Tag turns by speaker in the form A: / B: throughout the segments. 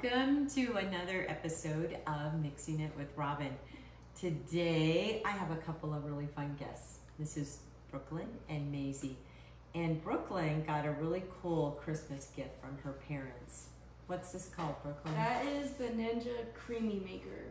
A: Welcome to another episode of Mixing It with Robin. Today I have a couple of really fun guests. This is Brooklyn and Maisie. And Brooklyn got a really cool Christmas gift from her parents. What's this called, Brooklyn?
B: That is the Ninja Creami maker.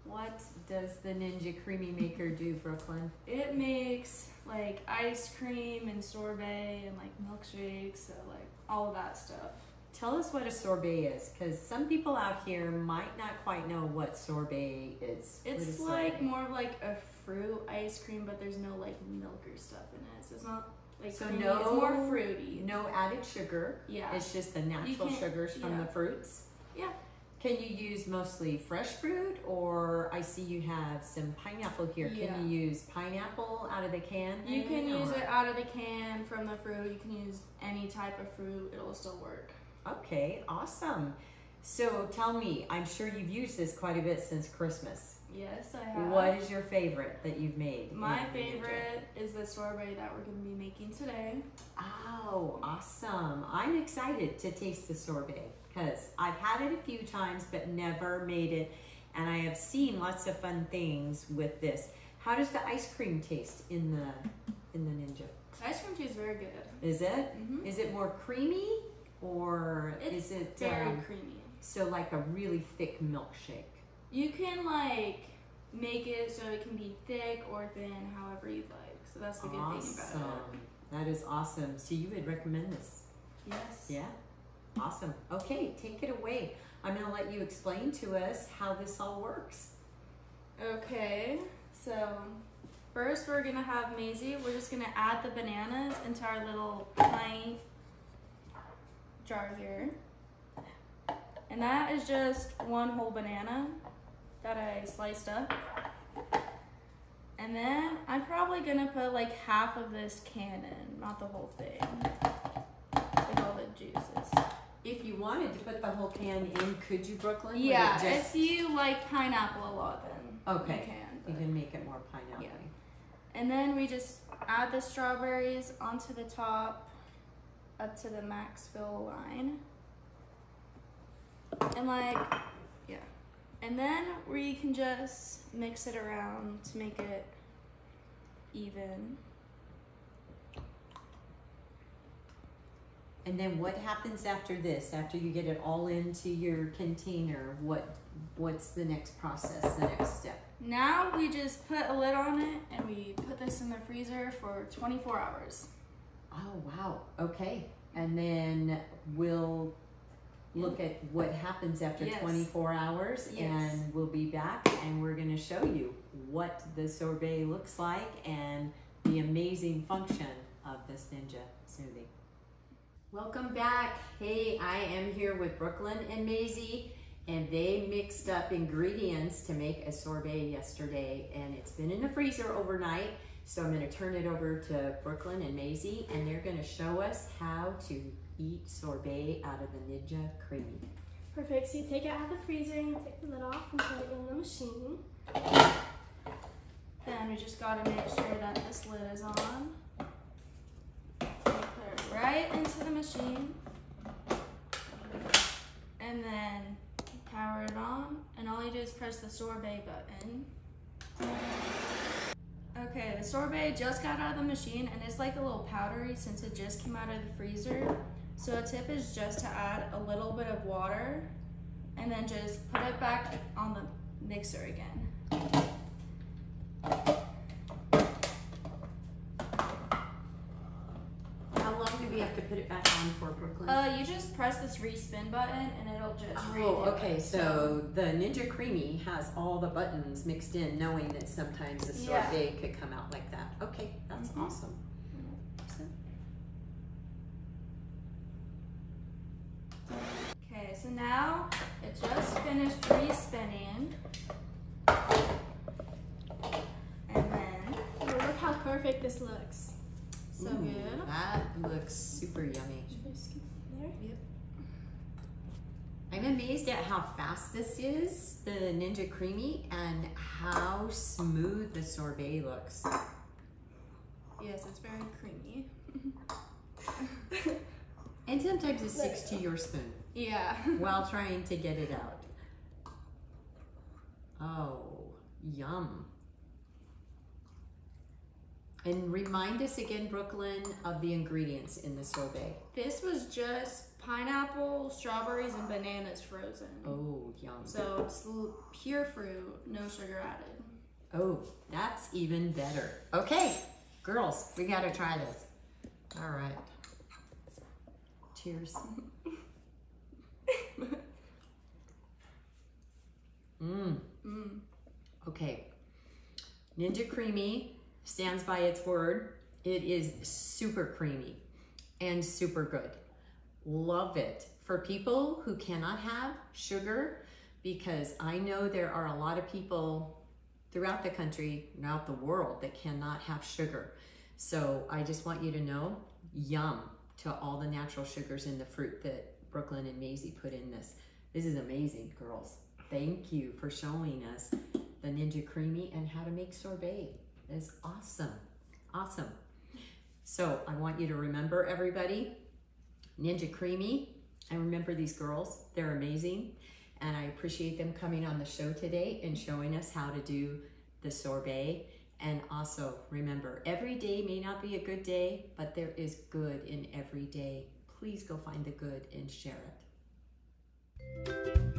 A: What does the Ninja Creami maker do, Brooklyn?
B: It makes like ice cream and sorbet and like milkshakes, so like all of that stuff.
A: Tell us what a sorbet is, because some people out here might not quite know what sorbet is.
B: It's like more of like a fruit ice cream, but there's no like milk or stuff in it. So it's not like creamy. It's more fruity.
A: No added sugar.
B: Yeah.
A: It's just the natural sugars from the fruits.
B: Yeah.
A: Can you use mostly fresh fruit, or I see you have some pineapple here.
B: Yeah.
A: Can you use pineapple out of the can?
B: You can use it out of the can from the fruit. You can use any type of fruit. It'll still work.
A: Okay, awesome. So tell me, I'm sure you've used this quite a bit since Christmas.
B: Yes, I have.
A: What is your favorite that you've made?
B: My favorite is the sorbet that we're going to be making today.
A: Oh, awesome. I'm excited to taste the sorbet because I've had it a few times but never made it, and I have seen lots of fun things with this. How does the ice cream taste in the Ninja?
B: The ice cream tastes very good.
A: Is it?
B: Mm-hmm.
A: Is it more creamy, or is it
B: very creamy?
A: So like a really thick milkshake.
B: You can like make it so it can be thick or thin, however you'd like. So that's the good thing about it.
A: That is awesome. So you would recommend this?
B: Yes.
A: Yeah. Awesome. Okay, take it away. I'm going to let you explain to us how this all works.
B: Okay. So first we're going to have Maisie. We're just going to add the bananas into our little pint jar here. And that is just one whole banana that I sliced up. And then I'm probably gonna put like half of this can in, not the whole thing, with all the juices.
A: If you wanted to put the whole can in, could you, Brooklyn?
B: Yeah, if you like pineapple a lot, then
A: okay,
B: you can.
A: You can make it more pineapple.
B: Yeah. And then we just add the strawberries onto the top, up to the max fill line. And like, yeah. And then we can just mix it around to make it even.
A: And then what happens after this? After you get it all into your container, what's the next process, the next step?
B: Now we just put a lid on it and we put this in the freezer for 24 hours.
A: Oh, wow. Okay. And then we'll look at what happens after 24 hours, and we'll be back and we're going to show you what the sorbet looks like and the amazing function of this Ninja smoothie. Welcome back. Hey, I am here with Brooklyn and Maisie, and they mixed up ingredients to make a sorbet yesterday, and it's been in the freezer overnight. So I'm going to turn it over to Brooklyn and Maisie, and they're going to show us how to eat sorbet out of the Ninja Creami.
C: Perfect. So you take it out of the freezer and you take the lid off and put it in the machine.
B: Then we just got to make sure that this lid is on. Put it right into the machine. And then power it on. And all you do is press the sorbet button. Okay, the sorbet just got out of the machine and it's like a little powdery since it just came out of the freezer. So a tip is just to add a little bit of water and then just put it back on the mixer again.
A: How long do we have to put it back on for, Brooklyn?
B: You just press this respin button and it'll just
A: redo it. So the Ninja Creami has all the buttons mixed in, knowing that sometimes the sorbet could come out like that. Okay, that's awesome.
B: Okay, so now it just finished respinning. And then,
C: oh, look how perfect this looks.
B: So good.
A: That looks super yummy.
C: Should I scoop it there?
B: Yep.
A: I'm amazed at how fast this is, the Ninja Creami, and how smooth the sorbet looks.
B: Yes, it's very creamy.
A: And sometimes it sticks to your spoon.
B: Yeah.
A: while trying to get it out. Oh, yum. And remind us again, Brooklyn, of the ingredients in the sorbet.
B: This was just pineapple, strawberries, and bananas frozen.
A: Oh, yum.
B: So it's pure fruit, no sugar added.
A: Oh, that's even better. Okay, girls, we gotta try this. All right. Cheers. Okay. Ninja Creami stands by its word. It is super creamy and super good. Love it. For people who cannot have sugar, because I know there are a lot of people throughout the country, throughout the world, that cannot have sugar. So I just want you to know, yum to all the natural sugars in the fruit that Brooklyn and Maisie put in this. This is amazing, girls. Thank you for showing us the Ninja Creami and how to make sorbet. It's awesome, awesome. So I want you to remember, everybody, Ninja Creami, and remember these girls, they're amazing. And I appreciate them coming on the show today and showing us how to do the sorbet. And also remember, every day may not be a good day, but there is good in every day. Please go find the good and share it.